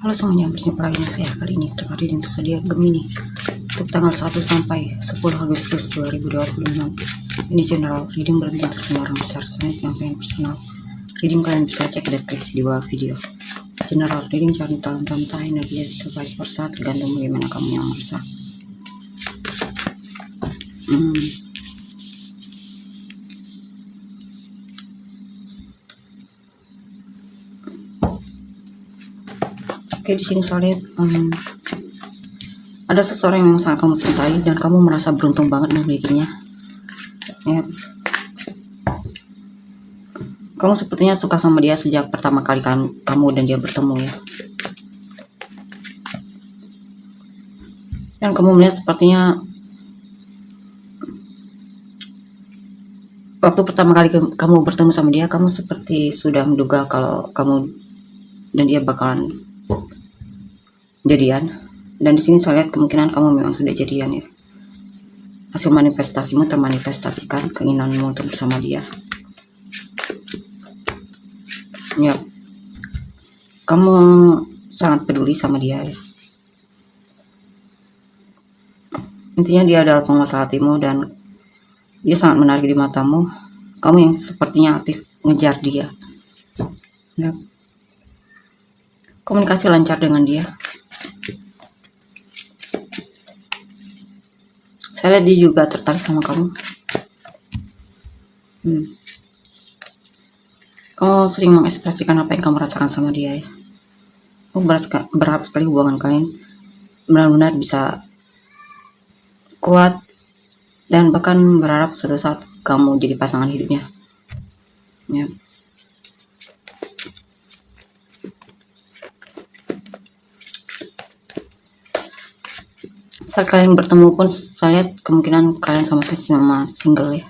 Halo semuanya, berjumpa lagi dengan saya kali ini terkait untuk sedia Gemini untuk tanggal 1 sampai 10 Agustus 2026. Ini general reading berbicara tersinar besar sangat yang pengen personal. Reading kalian bisa cek deskripsi di bawah video. General reading jangan mentah-mentah, energi bisa vice versa, tergantung bagaimana kamu yang merasa. Oke, di sini saya lihat ada seseorang yang sangat kamu cintai dan kamu merasa beruntung banget memilikinya. Ya. Kamu sepertinya suka sama dia sejak pertama kali kamu dan dia bertemu ya. Dan kamu melihat sepertinya waktu pertama kali kamu bertemu sama dia, kamu seperti sudah menduga kalau kamu dan dia bakalan jadian. Dan di sini saya lihat kemungkinan kamu memang sudah jadian ya. Hasil manifestasimu termanifestasikan, keinginanmu untuk bersama dia. Ya, kamu sangat peduli sama dia ya. Intinya dia adalah penguasa hatimu dan dia sangat menarik di matamu. Kamu yang sepertinya aktif ngejar dia ya. Komunikasi lancar dengan dia. Saya lihat dia juga tertarik sama kamu. Kamu sering mengekspresikan apa yang kamu rasakan sama dia ya. Kamu berharap sekali hubungan kalian benar-benar bisa kuat dan bahkan berharap suatu saat kamu jadi pasangan hidupnya ya. Saat kalian bertemu pun saya lihat kemungkinan kalian sama-sama single ya.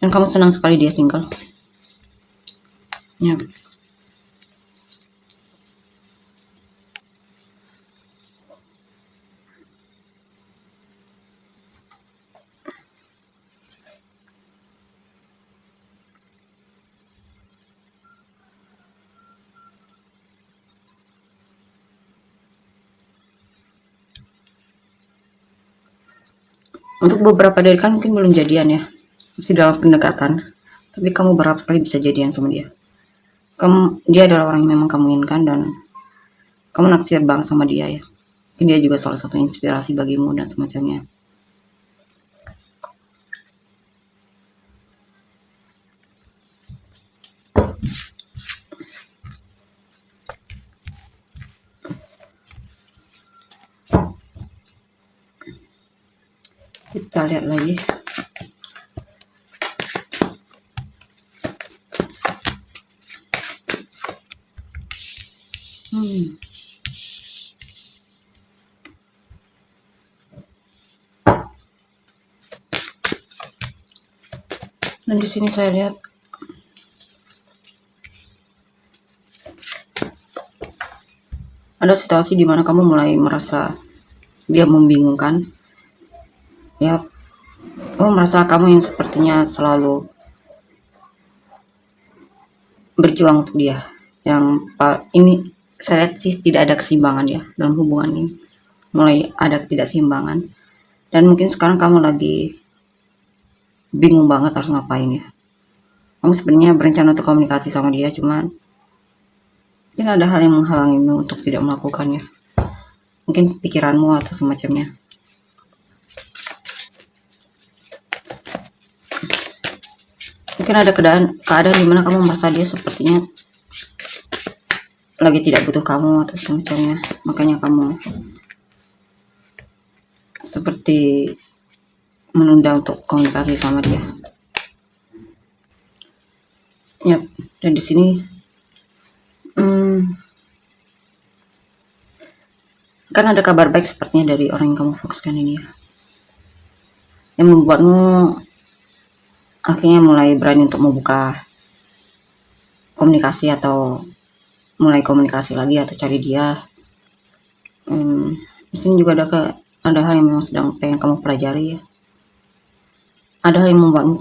Dan kamu senang sekali dia single ya. Untuk beberapa dari kalian mungkin belum jadian ya, masih dalam pendekatan, tapi kamu berharap sekali bisa jadian sama dia. Dia adalah orang yang memang kamu inginkan dan kamu naksir banget sama dia ya. Mungkin dia juga salah satu inspirasi bagimu dan semacamnya. Kita lihat lagi. Dan di sini saya lihat ada situasi di mana kamu mulai merasa dia membingungkan. Ya, kamu merasa kamu yang sepertinya selalu berjuang untuk dia. Yang ini saya lihat sih tidak ada keseimbangan ya dalam hubungan ini. Mulai ada ketidakseimbangan. Dan mungkin sekarang kamu lagi bingung banget harus ngapain ya. Kamu sebenarnya berencana untuk komunikasi sama dia, cuman mungkin ada hal yang menghalangimu untuk tidak melakukannya. Mungkin pikiranmu atau semacamnya. Mungkin ada keadaan dimana kamu merasa dia sepertinya lagi tidak butuh kamu atau semacamnya, makanya kamu seperti menunda untuk komunikasi sama dia. Ya, dan di sini kan ada kabar baik sepertinya dari orang yang kamu fokuskan ini ya, yang membuatmu akhirnya mulai berani untuk membuka komunikasi atau mulai komunikasi lagi atau cari dia. Di sini juga ada hal yang memang sedang pengen kamu pelajari ya. Ada hal yang membuatmu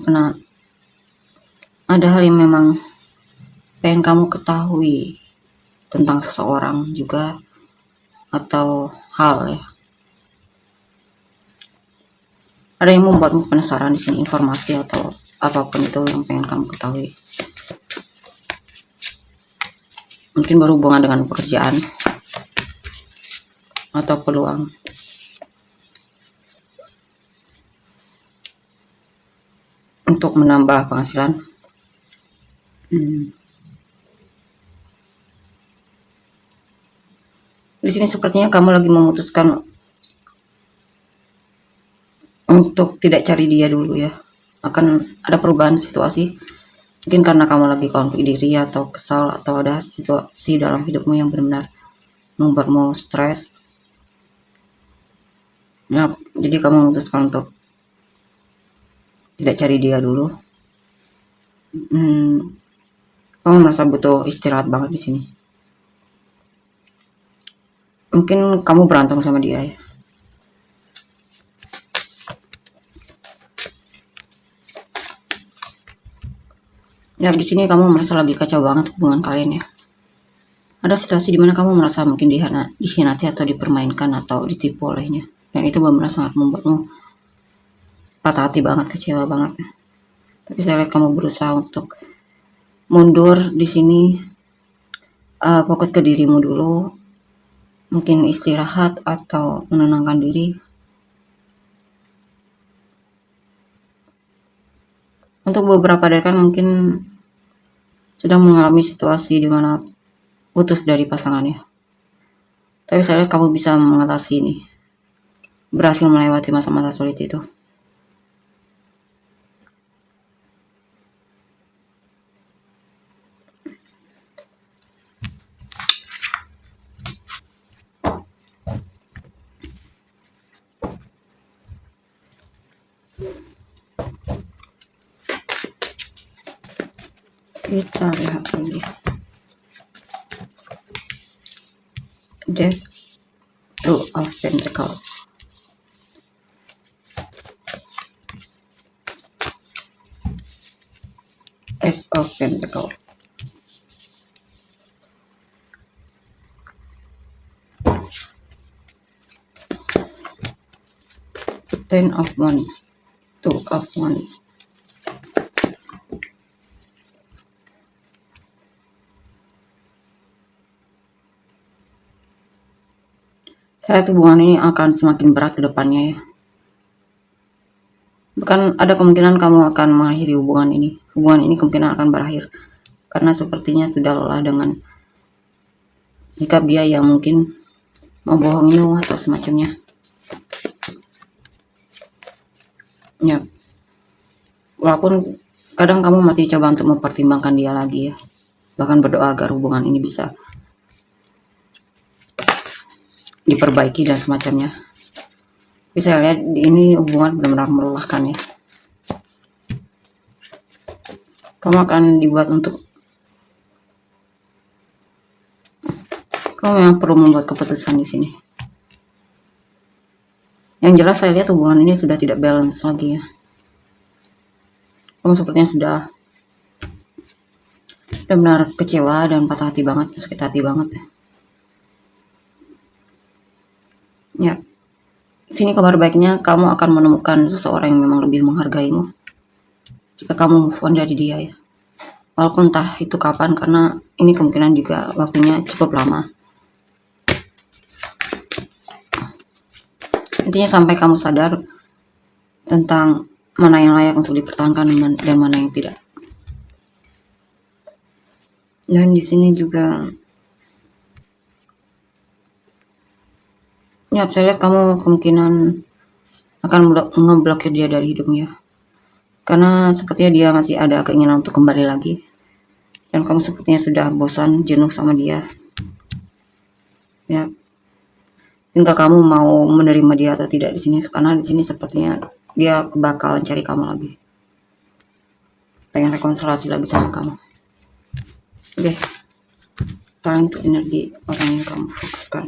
ada hal yang memang pengen kamu ketahui tentang seseorang juga, atau hal ya. Ada yang membuatmu penasaran di sini, informasi atau apapun itu yang pengen kamu ketahui. Mungkin berhubungan dengan pekerjaan atau peluang untuk menambah penghasilan. Di sini sepertinya kamu lagi memutuskan untuk tidak cari dia dulu ya. Akan ada perubahan situasi, mungkin karena kamu lagi konflik diri atau kesal, atau ada situasi dalam hidupmu yang benar-benar membuatmu stres ya. Jadi kamu memutuskan untuk tidak cari dia dulu. Kamu merasa butuh istirahat banget di sini. Mungkin kamu berantem sama dia ya. Ya, di sini kamu merasa lagi kacau banget hubungan kalian ya. Ada situasi dimana kamu merasa mungkin dihianati atau dipermainkan atau ditipu olehnya, dan itu benar-benar sangat membuatmu patah hati banget, kecewa banget. Tapi saya lihat kamu berusaha untuk mundur di sini, fokus ke dirimu dulu, mungkin istirahat atau menenangkan diri. Untuk beberapa dari kalian mungkin sedang mengalami situasi dimana putus dari pasangannya, tapi saya lihat kamu bisa mengatasi ini, berhasil melewati masa-masa sulit itu. Kita lihat lagi, Death, Two of Pentacles, Ace of Pentacles, Ten of Wands, Two of Wands. Saya lihat hubungan ini akan semakin berat ke depannya ya. Bahkan ada kemungkinan kamu akan mengakhiri hubungan ini. Hubungan ini kemungkinan akan berakhir karena sepertinya sudah lelah dengan sikap dia yang mungkin membohongimu atau semacamnya. Ya, walaupun kadang kamu masih coba untuk mempertimbangkan dia lagi ya, bahkan berdoa agar hubungan ini bisa diperbaiki dan semacamnya. Bisa lihat ini hubungan benar-benar melelahkan ya. Kamu akan dibuat untuk, kamu yang perlu membuat keputusan di sini. Yang jelas saya lihat hubungan ini sudah tidak balance lagi ya. Kamu sepertinya sudah benar-benar kecewa dan patah hati banget, sakit hati banget ya. Ya, sini kabar baiknya kamu akan menemukan seseorang yang memang lebih menghargaimu jika kamu move on dari dia ya. Walaupun entah itu kapan, karena ini kemungkinan juga waktunya cukup lama. Intinya sampai kamu sadar tentang mana yang layak untuk dipertahankan dan mana yang tidak. Dan di sini juga ya, saya lihat kamu kemungkinan akan ngeblokir dia dari hidupnya, karena sepertinya dia masih ada keinginan untuk kembali lagi, dan kamu sepertinya sudah bosan, jenuh sama dia ya. Tinggal kamu mau menerima dia atau tidak di sini, karena di sini sepertinya dia bakalan cari kamu lagi, pengen rekonsiliasi lagi sama kamu. Oke, sekarang untuk energi orang yang kamu fokuskan.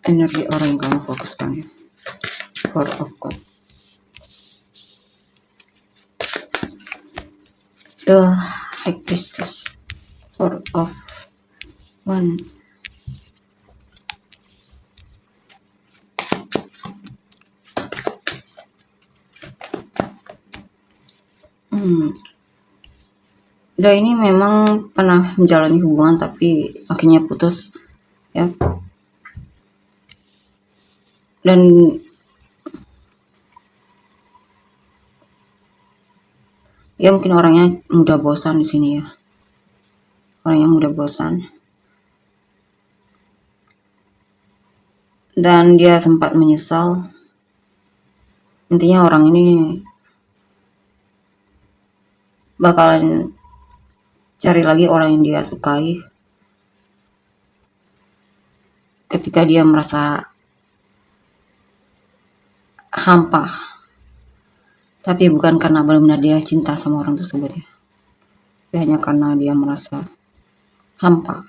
energi orang yang kamu fokuskan ya. Four of Cups. The High Priestess. Four of Wands. Udah, ini memang pernah menjalani hubungan tapi akhirnya putus ya. Dan ya mungkin orangnya mudah bosan di sini ya. Orang yang mudah bosan. Dan dia sempat menyesal. Intinya orang ini bakalan cari lagi orang yang dia sukai ketika dia merasa hampa, tapi bukan karena benar-benar dia cinta sama orang tersebut ya, tapi hanya karena dia merasa hampa.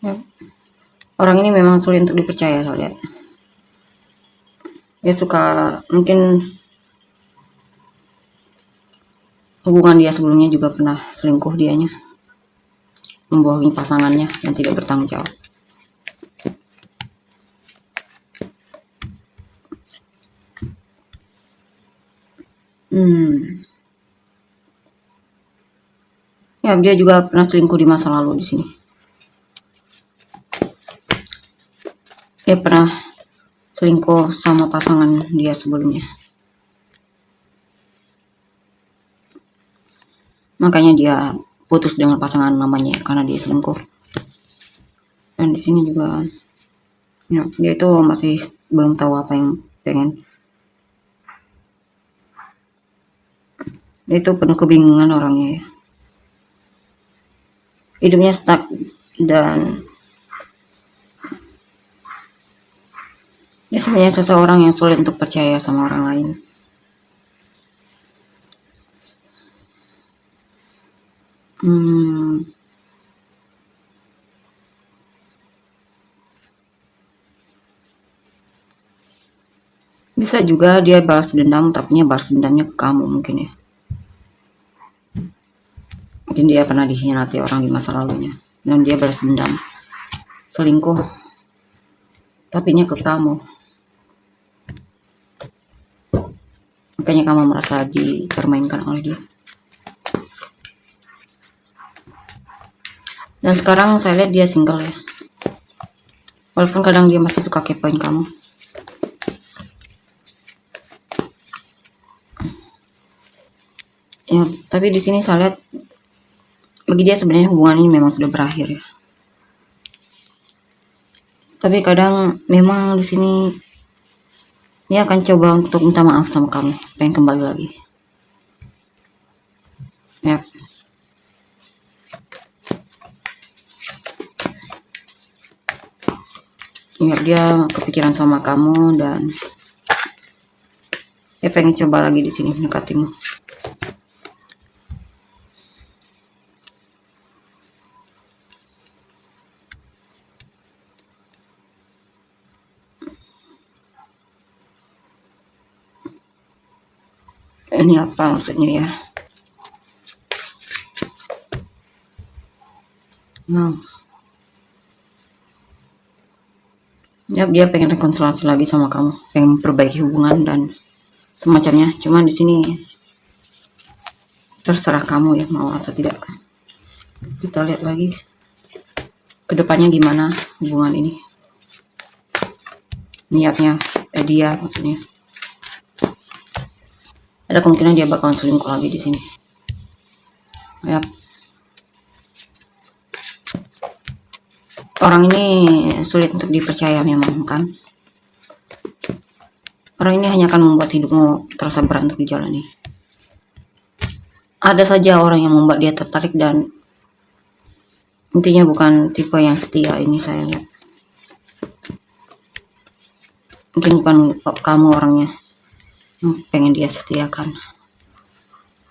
Ya. Orang ini memang sulit untuk dipercaya soalnya. Dia suka, mungkin hubungan dia sebelumnya juga pernah selingkuh dianya, membohongi pasangannya dan tidak bertanggung jawab. Ya, dia juga pernah selingkuh di masa lalu di sini. Dia pernah selingkuh sama pasangan dia sebelumnya. Makanya dia putus dengan pasangan namanya karena dia selingkuh. Dan di sini juga ya, dia itu masih belum tahu apa yang pengen. Dia itu penuh kebingungan orangnya ya. Hidupnya stuck dan dia sebenarnya seseorang yang sulit untuk percaya sama orang lain. Bisa juga dia balas dendam, tapi balas dendamnya ke kamu mungkin ya. Mungkin dia pernah dikhianati orang di masa lalunya dan dia balas dendam, selingkuh, tapi nya ke kamu. Makanya kamu merasa dipermainkan oleh dia. Dan sekarang saya lihat dia single ya. Walaupun kadang dia masih suka kepoin kamu. Ya, tapi di sini saya lihat bagi dia sebenarnya hubungan ini memang sudah berakhir ya. Tapi kadang memang di sini dia akan coba untuk minta maaf sama kamu, pengen kembali lagi. Ya. Ya, dia kepikiran sama kamu dan dia pengen coba lagi di sini mendekatimu. Ini apa maksudnya ya? Ya, dia pengen rekonsiliasi lagi sama kamu, pengen memperbaiki hubungan dan semacamnya. Cuman di sini terserah kamu ya mau atau tidak. Kita lihat lagi kedepannya gimana hubungan ini. Niatnya dia maksudnya. Ada kemungkinan dia bakalan selingkuh lagi di sini. Ya. Orang ini sulit untuk dipercaya memang kan. Orang ini hanya akan membuat hidupmu terasa berat untuk dijalani. Ada saja orang yang membuat dia tertarik dan intinya bukan tipe yang setia ini saya lihat. Mungkin bukan kamu orangnya. pengen dia setiakan.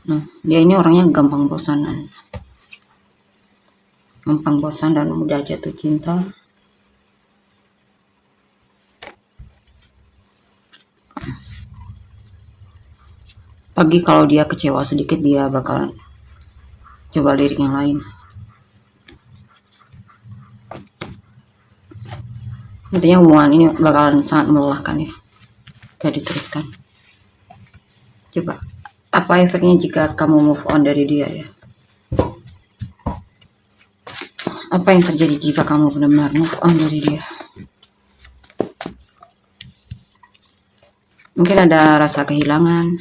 Nah, dia ini orangnya gampang bosan dan mudah jatuh cinta. Pagi kalau dia kecewa sedikit, dia bakalan coba lirik yang lain. Intinya hubungan ini bakalan sangat melelahkan ya, gak diteruskan. Coba, apa efeknya jika kamu move on dari dia ya? Apa yang terjadi jika kamu benar-benar move on dari dia? Mungkin ada rasa kehilangan,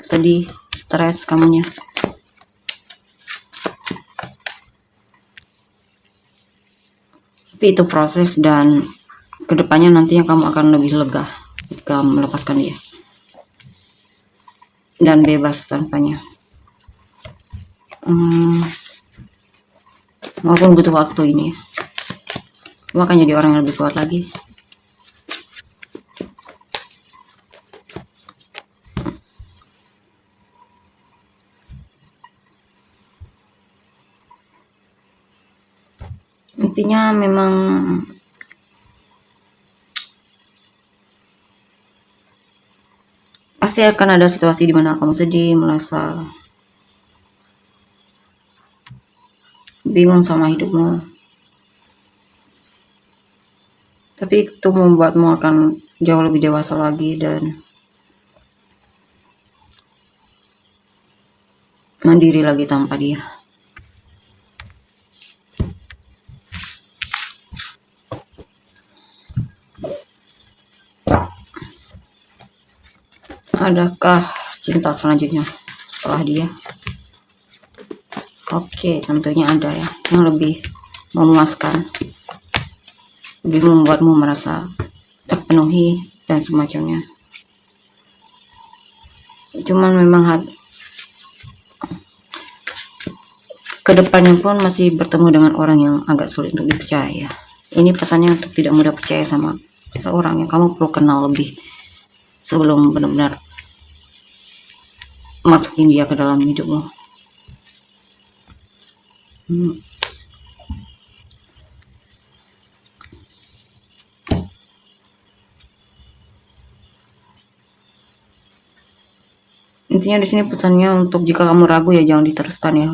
sedih, stres kamunya. Tapi itu proses, dan kedepannya nantinya kamu akan lebih lega jika melepaskan dia dan bebas tanpanya. Walaupun butuh waktu ini, kamu akan jadi orang yang lebih kuat lagi. Intinya memang pasti akan ada situasi di mana kamu sedih, merasa bingung sama hidupmu. Tapi itu membuatmu akan jauh lebih dewasa lagi dan mandiri lagi tanpa dia. Adakah cinta selanjutnya setelah dia? Oke, tentunya ada ya, yang lebih memuaskan, lebih membuatmu merasa terpenuhi dan semacamnya. Cuman memang kedepannya pun masih bertemu dengan orang yang agak sulit untuk dipercaya. Ini pesannya untuk tidak mudah percaya sama seorang yang kamu perlu kenal lebih sebelum benar-benar masukin dia ke dalam hidupmu. Intinya di sini pesannya untuk jika kamu ragu ya jangan diteruskan ya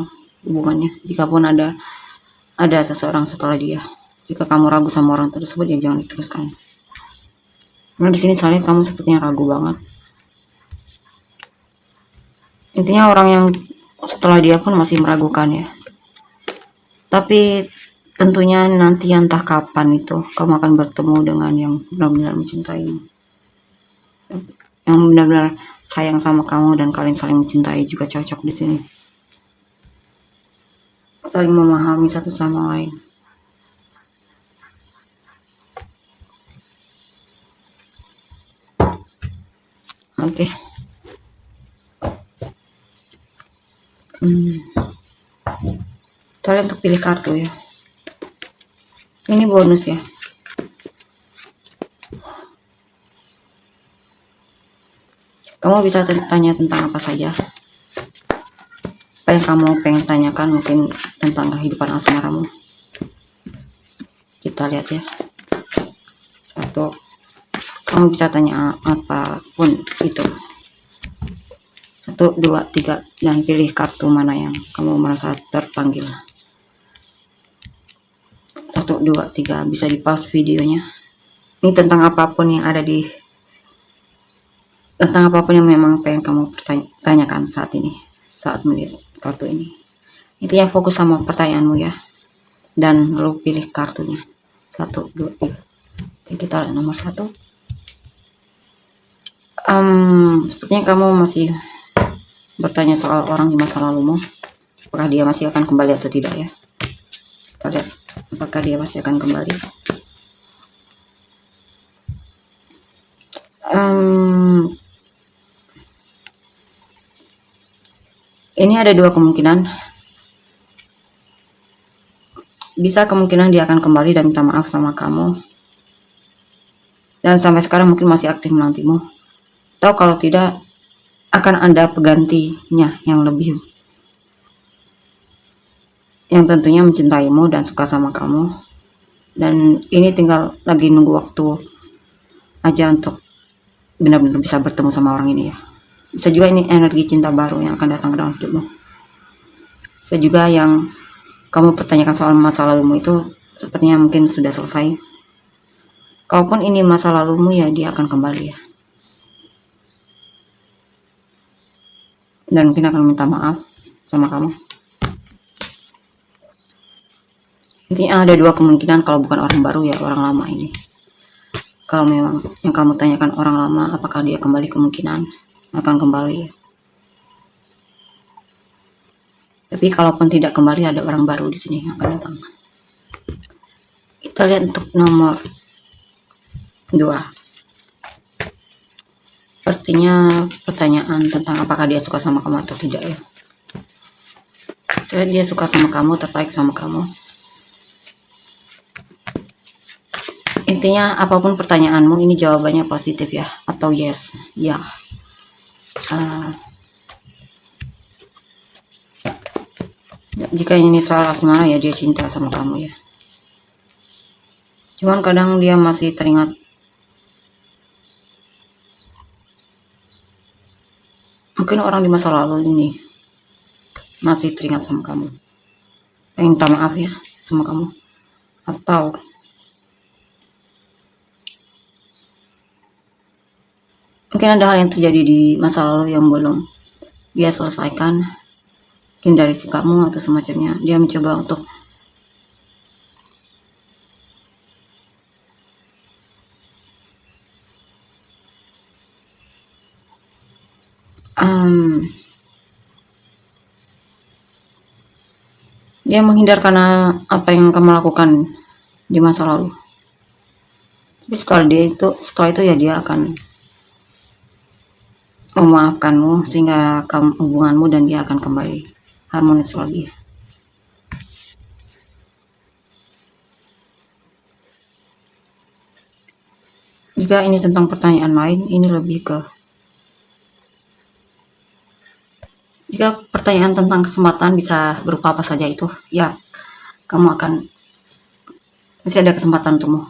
hubungannya. Jika pun ada seseorang setelah dia, jika kamu ragu sama orang tersebut ya jangan diteruskan. Nah di sini saya lihat kamu sepertinya ragu banget. Intinya orang yang setelah dia pun masih meragukan ya. Tapi tentunya nanti entah kapan itu kamu akan bertemu dengan yang benar-benar mencintaimu, yang benar-benar sayang sama kamu, dan kalian saling mencintai juga cocok di sini, saling memahami satu sama lain. Oke. Kalian untuk pilih kartu ya. Ini bonus ya. Kamu bisa tanya tentang apa saja. Apa yang kamu pengen tanyakan, mungkin tentang kehidupan asmaramu. Kita lihat ya. Satu, kamu bisa tanya apapun itu. 1, 2, 3, dan pilih kartu mana yang kamu merasa terpanggil. 1, 2, 3, bisa di pause videonya. Ini tentang apapun yang ada tentang apapun yang memang pengen kamu tanyakan saat ini, saat melihat kartu ini. Intinya fokus sama pertanyaanmu ya, dan lalu pilih kartunya. 1, 2, 3. Oke, kita lihat nomor 1. Sepertinya kamu masih bertanya soal orang di masa lalumu, apakah dia masih akan kembali atau tidak ya. Kita lihat apakah dia masih akan kembali. Ini ada 2 kemungkinan. Bisa kemungkinan dia akan kembali dan minta maaf sama kamu, dan sampai sekarang mungkin masih aktif menantimu. Atau kalau tidak, akan ada penggantinya yang tentunya mencintaimu dan suka sama kamu, dan ini tinggal lagi nunggu waktu aja untuk benar-benar bisa bertemu sama orang ini ya. Bisa juga ini energi cinta baru yang akan datang ke dalam hidupmu. Bisa juga yang kamu pertanyakan soal masa lalumu itu sepertinya mungkin sudah selesai. Kalaupun ini masa lalumu ya, dia akan kembali ya, dan mungkin akan minta maaf sama kamu. Intinya ada dua kemungkinan, kalau bukan orang baru ya orang lama ini. Kalau memang yang kamu tanyakan orang lama, apakah dia kembali, kemungkinan akan kembali ya. Tapi kalaupun tidak kembali, ada orang baru di sini yang akan datang. Kita lihat untuk nomor 2. Sepertinya pertanyaan tentang apakah dia suka sama kamu atau tidak ya. Saya dia suka sama kamu, tertarik sama kamu. Intinya apapun pertanyaanmu, ini jawabannya positif ya, atau yes ya. Jika ini soal asmara ya, dia cinta sama kamu ya. Cuman kadang dia masih teringat mungkin orang di masa lalu ini, masih teringat sama kamu, pengen minta maaf ya sama kamu, atau mungkin ada hal yang terjadi di masa lalu yang belum dia selesaikan, mungkin dari sikapmu atau semacamnya. Dia mencoba untuk dia menghindar karena apa yang kamu lakukan di masa lalu. Tapi setelah itu ya dia akan memaafkanmu, sehingga hubunganmu dan dia akan kembali harmonis lagi. Jika ini tentang pertanyaan lain, ini lebih ke, jika pertanyaan tentang kesempatan bisa berupa apa saja itu ya, kamu akan masih ada kesempatan untukmu.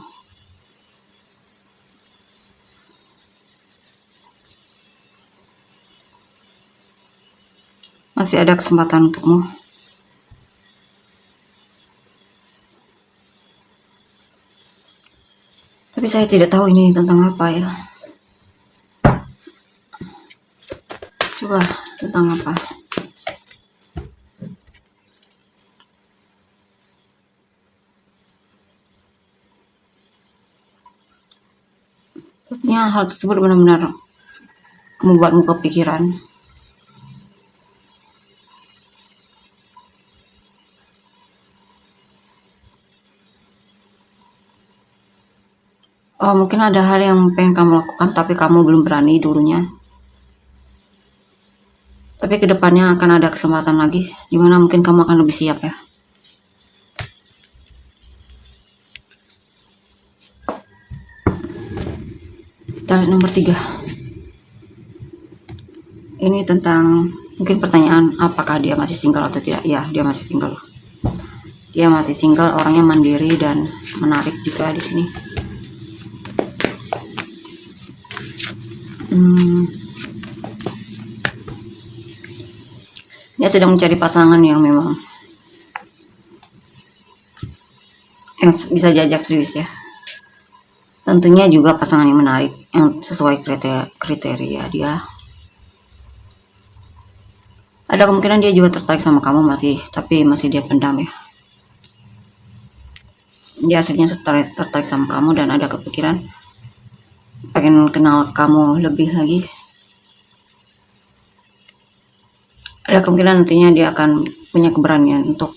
Masih ada kesempatan untukmu. Tapi saya tidak tahu ini tentang apa ya. Coba tentang apa? Sepertinya hal tersebut benar-benar membuatmu kepikiran. Oh, mungkin ada hal yang pengen kamu lakukan tapi kamu belum berani dulunya. Tapi kedepannya akan ada kesempatan lagi, dimana mungkin kamu akan lebih siap ya. Kita lihat nomor 3. Ini tentang mungkin pertanyaan apakah dia masih single atau tidak. Ya, dia masih single. Dia masih single, orangnya mandiri dan menarik juga di sini. Dia sedang mencari pasangan yang memang yang bisa diajak serius ya. Tentunya juga pasangan yang menarik, yang sesuai kriteria dia. Ada kemungkinan dia juga tertarik sama kamu tapi masih dia pendam ya. Dia akhirnya tertarik sama kamu dan ada kepikiran pengen kenal kamu lebih lagi. Ada kemungkinan nantinya dia akan punya keberanian untuk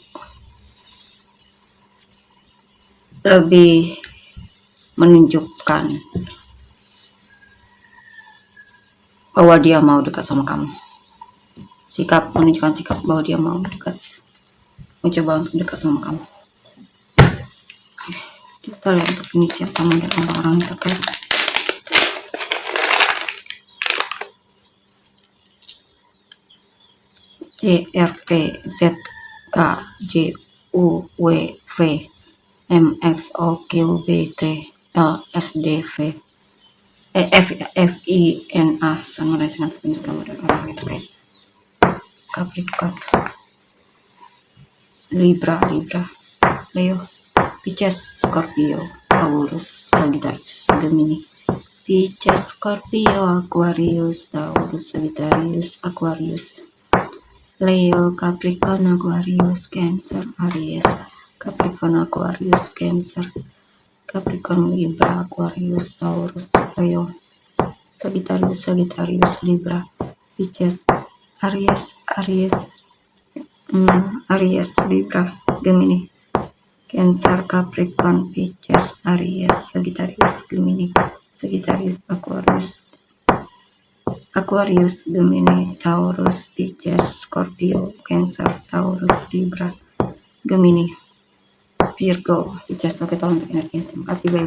lebih menunjukkan bahwa dia mau dekat sama kamu. Menunjukkan sikap bahwa dia mau dekat, mencoba untuk dekat sama kamu. Kita lihat untuk ini siapa melihat orang-orang terkait. CRP ZK JUW V MXOQBT LSDV FINA sama dengan jenis kamu dan orang terkait. Capricorn, Libra, Leo, Pisces, Scorpio, Taurus, Sagittarius, Gemini, Pisces, Scorpio, Aquarius, Taurus, Sagittarius, Aquarius, Leo, Capricorn, Aquarius, Cancer, Aries, Capricorn, Aquarius, Cancer, Capricorn, Libra, Aquarius, Taurus, Leo, Sagittarius, Libra, Pisces, Aries, Libra, Gemini, Cancer, Capricorn, Pisces, Aries, Sagittarius, Gemini, Sagittarius, Aquarius, Gemini, Taurus, Pisces, Scorpio, Cancer, Taurus, Libra, Gemini, Virgo, Pisces. Oke, tolong untuk energi. Terima kasih, bye.